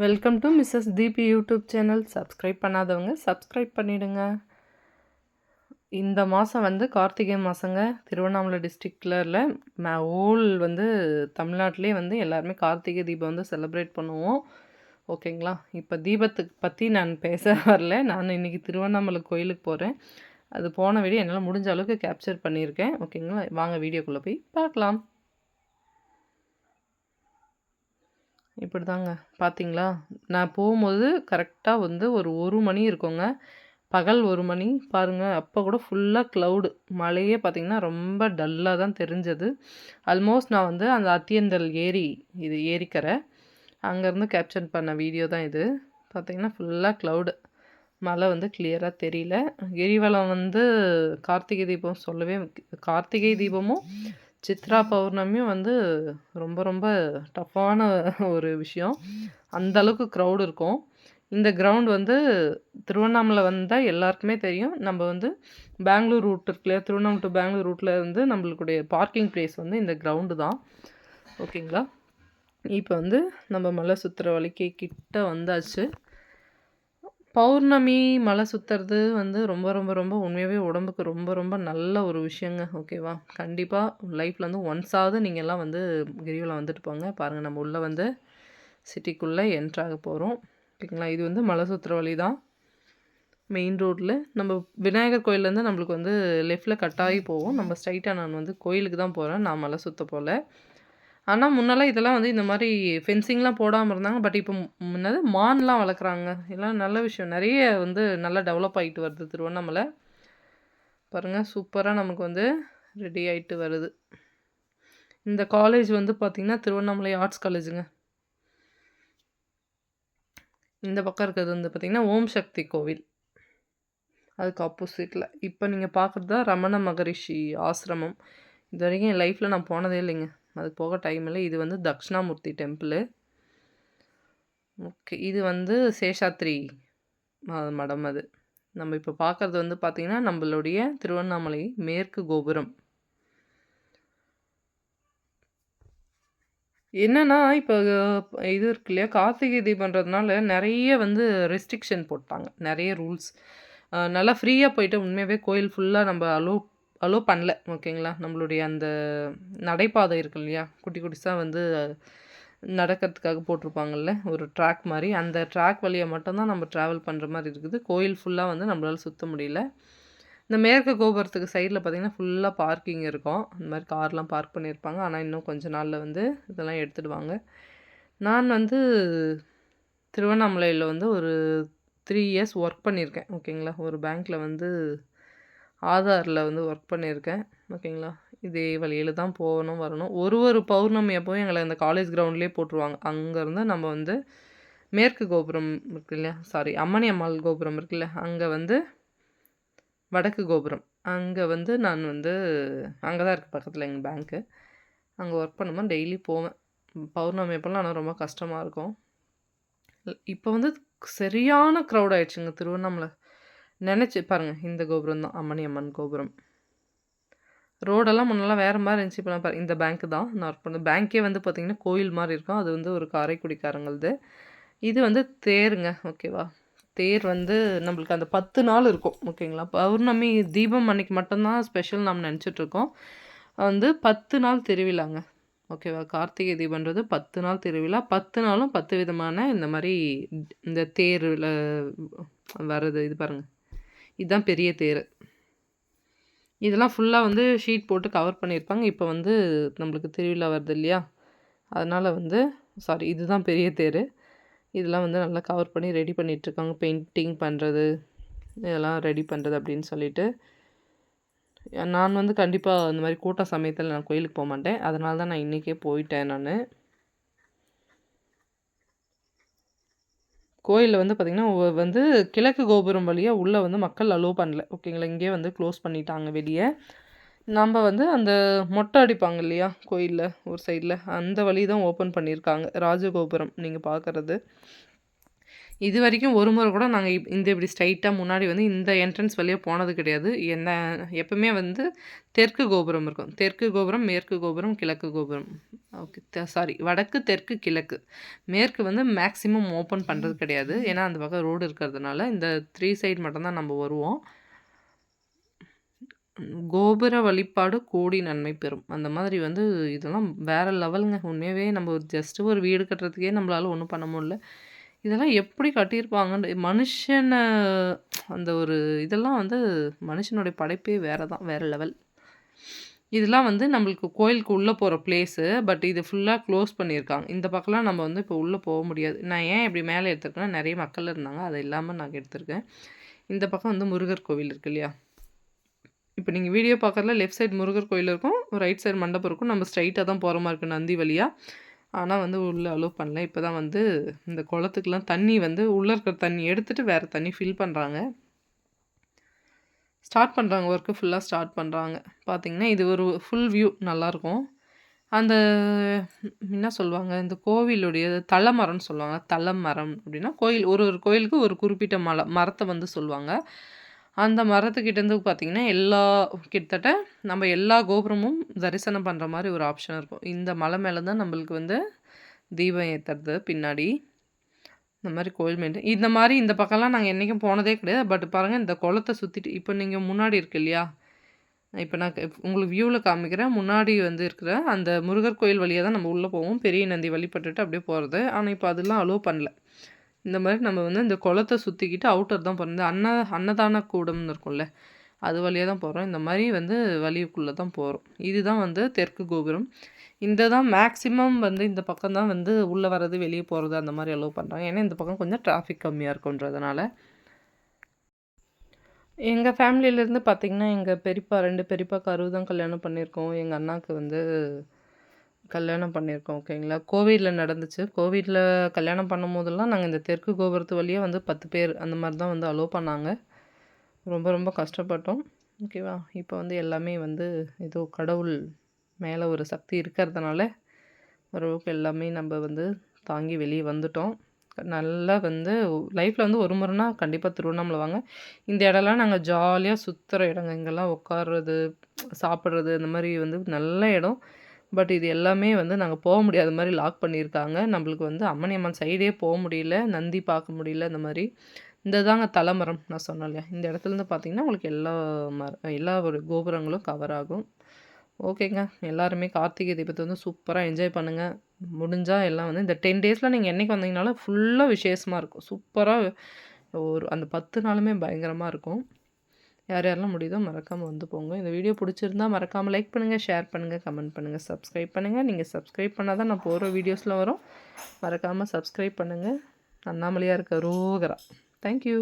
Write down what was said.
Welcome to Mrs Deepi YouTube channel. Subscribe பண்ணாதவங்க subscribe பண்ணிவிடுங்க. இந்த மாதம் வந்து கார்த்திகை மாதங்க. திருவண்ணாமலை டிஸ்ட்ரிக்டில் ஹோல் வந்து தமிழ்நாட்டிலே வந்து எல்லாருமே கார்த்திகை தீபம் வந்து செலிப்ரேட் பண்ணுவோம். ஓகேங்களா? இப்போ தீபத்துக்கு பற்றி நான் பேச வரல. நான் இன்றைக்கி திருவண்ணாமலை கோயிலுக்கு போகிறேன். அது போன வீடியோ என்னால் முடிஞ்ச அளவுக்கு கேப்சர் பண்ணியிருக்கேன். ஓகேங்களா? வாங்க வீடியோக்குள்ளே போய் பார்க்கலாம். இப்படி தாங்க பார்த்தீங்களா? நான் போகும்போது கரெக்டாக வந்து ஒரு மணி இருக்குங்க. பகல் 1 மணி பாருங்கள். அப்போ கூட ஃபுல்லாக க்ளவுடு. மழையே பார்த்திங்கன்னா ரொம்ப டல்லாக தான் தெரிஞ்சது. ஆல்மோஸ்ட் நான் வந்து அந்த அத்தியந்தல் ஏரி, இது ஏரிக்கரை, அங்கேருந்து கேப்சர் பண்ண வீடியோ தான் இது. பார்த்திங்கன்னா ஃபுல்லாக க்ளவுடு. மழை வந்து கிளியராக தெரியல. கிரிவலம் வந்து கார்த்திகை தீபம் சொல்லவே கார்த்திகை தீபமும் சித்ரா பௌர்ணமியும் வந்து ரொம்ப ரொம்ப டஃப்பான ஒரு விஷயம். அந்த அளவுக்கு க்ரௌடு இருக்கும். இந்த கிரவுண்ட் வந்து திருவண்ணாமலை வந்தால் எல்லாருக்குமே தெரியும். நம்ம வந்து பெங்களூர் ரூட் இருக்கு இல்லையா, திருவண்ணாமலை டு பெங்களூர் ரூட்டில் வந்து நம்மளுடைய பார்க்கிங் ப்ளேஸ் வந்து இந்த கிரவுண்டு தான். ஓகேங்களா? இப்போ வந்து நம்ம மலை சுற்றுற வழிக்கு கிட்ட வந்தாச்சு. பௌர்ணமி மலை சுற்றுறது வந்து ரொம்ப ரொம்ப ரொம்ப உண்மையாகவே உடம்புக்கு ரொம்ப ரொம்ப நல்ல ஒரு விஷயங்க. ஓகேவா? கண்டிப்பாக லைஃப்பில் வந்து ஒன்ஸாவது நீங்கள்லாம் வந்து கிரிவலம் வந்துட்டு போங்க. பாருங்கள், நம்ம உள்ளே வந்து சிட்டிக்குள்ளே என்ட்ராக போகிறோம். ஓகேங்களா? இது வந்து மலை சுற்றுற வழி தான். மெயின் ரோட்டில் நம்ம விநாயகர் கோயிலேருந்து நம்மளுக்கு வந்து லெஃப்டில் கட்டாகி போவோம். நம்ம ஸ்ட்ரைட்டாக நான் வந்து கோயிலுக்கு தான் போகிறேன். நான் மலை சுற்ற போல். ஆனால் முன்னெல்லாம் இதெல்லாம் வந்து இந்த மாதிரி ஃபென்சிங்லாம் போடாமல் இருந்தாங்க. பட் இப்போ முன்னது மான்லாம் வளர்க்குறாங்க. இதெல்லாம் நல்ல விஷயம். நிறைய வந்து நல்லா டெவலப் ஆகிட்டு வருது திருவண்ணாமலை. பாருங்கள், சூப்பராக நமக்கு வந்து ரெடி ஆகிட்டு வருது. இந்த காலேஜ் வந்து பார்த்திங்கன்னா திருவண்ணாமலை ஆர்ட்ஸ் காலேஜுங்க. இந்த பக்கம் இருக்கிறது வந்து பார்த்திங்கன்னா ஓம் சக்தி கோவில், அதுக்கு ஆப்போசிட்டில். இப்போ நீங்கள் பார்க்குறது தான் ரமண மகரிஷி ஆசிரமம். இது வரைக்கும் என் லைஃப்பில் நான் போனதே இல்லைங்க. அது போக டைம் இல்லை. இது வந்து தக்ஷணாமூர்த்தி டெம்பிள். ஓகே, இது வந்து சேஷாத்ரி மடம். அது நம்ம இப்போ பார்க்குறது வந்து பார்த்திங்கன்னா நம்மளுடைய திருவண்ணாமலை மேற்கு கோபுரம். என்னென்னா இப்போ இது இருக்கு இல்லையா, கார்த்திகை தீபன்றதுனால நிறைய வந்து ரெஸ்ட்ரிக்ஷன் போட்டாங்க, நிறைய ரூல்ஸ். நல்லா ஃப்ரீயாக போயிட்டு உண்மையாகவே கோயில் ஃபுல்லாக நம்ம அலோ பண்ணல. ஓகேங்களா? நம்மளுடைய அந்த நடைபாதை இருக்கு இல்லையா, குட்டி குட்டிஸாக வந்து நடக்கிறதுக்காக போட்டிருப்பாங்கல்ல ஒரு ட்ராக் மாதிரி, அந்த ட்ராக் வழியாக மட்டும்தான் நம்ம ட்ராவல் பண்ணுற மாதிரி இருக்குது. கோயில் ஃபுல்லாக வந்து நம்மளால் சுற்ற முடியல. இந்த மேற்கு கோபுரத்துக்கு சைடில் பார்த்திங்கன்னா ஃபுல்லாக பார்க்கிங் இருக்கும். இந்த மாதிரி கார்லாம் பார்க் பண்ணியிருப்பாங்க. ஆனால் இன்னும் கொஞ்ச நாளில் வந்து இதெல்லாம் எடுத்துடுவாங்க. நான் வந்து திருவண்ணாமலையில் வந்து ஒரு 3 இயர்ஸ் ஒர்க் பண்ணியிருக்கேன். ஓகேங்களா? ஒரு பேங்க்கில் வந்து ஆதாரில் வந்து ஒர்க் பண்ணியிருக்கேன். ஓகேங்களா? இதே வழியில் தான் போகணும் வரணும். ஒரு பௌர்ணமி அப்போவும் எங்களை அந்த காலேஜ் கிரவுண்ட்லேயே போட்டுருவாங்க. அங்கேருந்து நம்ம வந்து மேற்கு கோபுரம் இருக்கு இல்லையா, சாரி அம்மணி அம்மாள் கோபுரம் இருக்குல்ல, அங்கே வந்து வடக்கு கோபுரம், அங்கே வந்து நான் வந்து அங்கே தான் இருக்குது பக்கத்தில் எங்கள் பேங்க்கு. அங்கே ஒர்க் பண்ணும்போது டெய்லி போவேன். பௌர்ணமி அப்போலாம் ஆனால் ரொம்ப கஷ்டமாக இருக்கும். இப்போ வந்து சரியான க்ரௌட் ஆகிடுச்சுங்க திருவண்ணாமலை. நினச்சி பாருங்கள், இந்த கோபுரம் தான் அம்மணி அம்மன் கோபுரம். ரோடெல்லாம் முன்னெல்லாம் வேறு மாதிரி இருந்துச்சு. இப்போ நான் இந்த பேங்க்கு தான் நான் ஒர்க் பண்ணேன். பேங்க்கே வந்து பார்த்திங்கன்னா கோயில் மாதிரி இருக்கும். அது வந்து ஒரு காரைக்குடிக்காரங்களது. இது வந்து தேருங்க. ஓகேவா? தேர் வந்து நம்மளுக்கு அந்த 10 நாள் இருக்கும். ஓகேங்களா? பௌர்ணமி தீபம் அன்றைக்கி மட்டும்தான் ஸ்பெஷல் நம்ம நினச்சிட்ருக்கோம். வந்து 10 நாள் திருவிழாங்க. ஓகேவா? கார்த்திகை தீபன்றது 10 நாள் திருவிழா. 10 நாளும் 10 விதமான இந்த மாதிரி இந்த தேரில் வர்றது. இது பாருங்கள், இதுதான் பெரிய தேர். இதெல்லாம் ஃபுல்லாக வந்து ஷீட் போட்டு கவர் பண்ணியிருப்பாங்க. இப்போ வந்து நம்மளுக்கு திருவிழா வருது இல்லையா, அதனால் வந்து சாரி, இதுதான் பெரிய தேர். இதெல்லாம் வந்து நல்லா கவர் பண்ணி ரெடி பண்ணிகிட்ருக்காங்க. பெயிண்டிங் பண்ணுறது, இதெல்லாம் ரெடி பண்ணுறது அப்படின்னு சொல்லிட்டு. நான் வந்து கண்டிப்பாக இந்த மாதிரி கூட்ட சமயத்தில் நான் கோயிலுக்கு போக மாட்டேன். அதனால தான் நான் இன்றைக்கே போயிட்டேன். நான் கோயிலில் வந்து பார்த்திங்கன்னா வந்து கிழக்கு கோபுரம் வழியாக உள்ளே வந்து மக்கள் அலோவ் பண்ணல. ஓகேங்களா? இங்கே வந்து க்ளோஸ் பண்ணிட்டாங்க வெளியே. நம்ம வந்து அந்த மொட்டை அடிப்பாங்க இல்லையா கோயிலில் ஒரு சைடில், அந்த வழி தான் ஓப்பன் பண்ணியிருக்காங்க. ராஜகோபுரம் நீங்கள் பார்க்குறது. இதுவரைக்கும் ஒரு முறை கூட நாங்க இந்த இப்படி ஸ்ட்ரைட்டா முன்னாடி வந்து இந்த என்ட்ரன்ஸ் வழியா போனது கிடையாது. எப்பவுமே வந்து தெற்கு கோபுரம் இருக்கும். தெற்கு கோபுரம், மேற்கு கோபுரம், கிழக்கு கோபுரம். ஓகே. சாரி வடக்கு, தெற்கு, கிழக்கு. மேற்கு வந்து மேக்ஸிமம் ஓப்பன் பண்றது கிடையாது. ஏன்னா, அந்த பக்கம் ரோடு இருக்கிறதுனால, இந்த 3 சைடு மட்டும் தான் நம்ம வருவோம். கோபுர வழிபாடு கோடி நன்மை பெறும். அந்த மாதிரி வந்து இதெல்லாம் வேற லெவலுங்க. உண்மையாவே நம்ம ஜஸ்ட் ஒரு வீடு கட்டுறதுக்கே நம்மளால ஒண்ணும் பண்ண முடியல. இதெல்லாம் எப்படி கட்டியிருப்பாங்கன்னு மனுஷன அந்த ஒரு இதெல்லாம் வந்து மனுஷனுடைய படைப்பே வேற தான். வேற லெவல். இதெல்லாம் வந்து நம்மளுக்கு கோயிலுக்கு உள்ள போற பிளேஸு. பட் இது ஃபுல்லா க்ளோஸ் பண்ணியிருக்காங்க. இந்த பக்கம்லாம் நம்ம வந்து இப்போ உள்ள போ முடியாது. நான் ஏன் இப்படி மேல எடுத்திருக்கேன்னா, நெறைய மக்கள் இருந்தாங்க. அது இல்லாம நான் எடுத்திருக்கேன். இந்த பக்கம் வந்து முருகர் கோவில் இருக்கு இல்லையா? இப்போ நீங்க வீடியோ பார்க்கறதுல லெஃப்ட் சைடு முருகர் கோயில் இருக்கும். ரைட் சைடு மண்டபம் இருக்கும். நம்ம ஸ்ட்ரைட்டா தான் போற மாரி இருக்கு நந்தி வழியா. ஆனா வந்து உள்ள அலோவ் பண்ணல. இப்ப தான் வந்து இந்த குளத்துக்குலாம் தண்ணி வந்து உள்ள இருக்கிற தண்ணி எடுத்துட்டு வேற தண்ணி ஃபில் பண்றாங்க. ஸ்டார்ட் பண்றாங்க. ஒர்க்கு ஃபுல்லா ஸ்டார்ட் பண்றாங்க. பார்த்தீங்கன்னா, இது ஒரு ஃபுல் வியூ நல்லாருக்கும். அந்த என்ன சொல்லுவாங்க, இந்த கோவிலுடைய தலமரம்னு சொல்லுவாங்க. தலமரம் அப்படின்னா, கோயில் ஒரு ஒரு கோயிலுக்கு ஒரு குறிப்பிட்ட மரத்த வந்து சொல்லுவாங்க. அந்த மரத்துக்கிட்டேருந்து பார்த்தீங்கன்னா, கிட்டத்தட்ட நம்ம எல்லா கோபுரமும் தரிசனம் பண்ற மாரி ஒரு ஆப்ஷன் இருக்கும். இந்த மலை மேல தான் நம்மளுக்கு வந்து தீபம் ஏத்துறது பின்னாடி. இந்த மாரி கோயில் இந்த மாரி இந்த பக்கம்லாம் நாங்க என்னைக்கும் போனதே கிடையாது. பட் பாருங்க இந்த குளத்த சுத்திட்டு இப்ப நீங்க முன்னாடி இருக்கு இல்லையா? இப்ப நான் உங்களுக்கு வியூல காமிக்கிறேன். முன்னாடி வந்து இருக்கிற அந்த முருகர் கோயில் வழியா தான் நம்ம உள்ள போவோம். பெரிய நந்தி வழிபட்டுட்டு அப்படியே போறது. ஆனா, இப்ப அதெல்லாம் அலோவ் பண்ணல. இந்த மாரி நம்ம வந்து இந்த குளத்த சுத்திக்கிட்டு அவுட்டர் தான் போறோம். இந்த அன்னதான கூடம்னு இருக்கும்ல, அது வழியா தான் போறோம். இந்த மாரி வந்து வழிக்குள்ள தான் போறோம். இதுதான் வந்து தெற்கு கோபுரம். இந்த தான் மேக்ஸிமம் வந்து இந்த பக்கம் தான் வந்து உள்ள வர்றது, வெளிய போறது அந்த மாரி அலோவ் பண்றாங்க. ஏன்னா, இந்த பக்கம் கொஞ்சம் டிராஃபிக் கம்மியா இருக்குன்றதுனால. எங்க ஃபேமிலியிலேருந்து பார்த்தீங்கன்னா, எங்க பெரியப்பா 2 பெரியப்பாக்கு தான் கல்யாணம் பண்ணியிருக்கோம். எங்க அண்ணாக்கு வந்து கல்யாணம் பண்ணியிருக்கோம். ஓகேங்களா. கோவிட்ல நடந்துச்சு. கோவிட்ல கல்யாணம் பண்ணும்போதெல்லாம் நாங்க இந்த தெற்கு கோபுரத்து வழியா வந்து 10 பேர் அந்த மாரி தான் வந்து அலோவ் பண்ணாங்க. ரொம்ப ரொம்ப கஷ்டப்பட்டோம். ஓகேவா. இப்போ வந்து எல்லாமே வந்து ஏதோ கடவுள் மேல ஒரு சக்தி இருக்கிறதுனால, ஓரளவுக்கு எல்லாமே நம்ப வந்து தாங்கி வெளிய வந்துட்டோம். நல்லா வந்து லைஃப்ல வந்து ஒரு முறைனா கண்டிப்பா திருவண்ணாமலை வாங்க. இந்த இடம்லாம் நாங்க ஜாலியா சுத்துற இடங்க. இங்கெல்லாம் உட்கார்றது, சாப்பிடுறது இந்த மாரி வந்து நல்ல இடம். பட் இது எல்லாமே வந்து நாங்க போ முடியாத மாரி லாக் பண்ணியிருக்காங்க. நம்மளுக்கு வந்து அம்மணி அம்மன் சைடே போ முடியல. நந்தி பார்க்க முடியல இந்த மாரி. இந்த தாங்க தலமரம் நான் சொன்னேன் இல்லையா? இந்த இடத்துலருந்து பார்த்தீங்கன்னா, உங்களுக்கு எல்லா ஒரு கோபுரங்களும் கவர் ஆகும். ஓகேங்க. எல்லாருமே கார்த்திகை தீபத்த வந்து சூப்பரா என்ஜாய் பண்ணுங்க. முடிஞ்சா எல்லாம் வந்து இந்த 10 டேஸ்ல நீங்க என்னைக்கு வந்தீங்கனாலும் ஃபுல்லா விசேஷமா இருக்கும். சூப்பரா அந்த 10 நாளுமே பயங்கரமா இருக்கும். யார் யாரெல்லாம் முடியுதோ மறக்காம வந்து போங்க. இந்த வீடியோ பிடிச்சிருந்தா மறக்காம லைக் பண்ணுங்க, ஷேர் பண்ணுங்க, கமெண்ட் பண்ணுங்க, சப்ஸ்கிரைப் பண்ணுங்க. நீங்க சப்ஸ்கிரைப் பண்ணா தான் நான் போடுற வீடியோஸ்லாம் வரும். மறக்காம சப்ஸ்கிரைப் பண்ணுங்க. அண்ணாமலையாருக்கு அரோகரா. Thank you.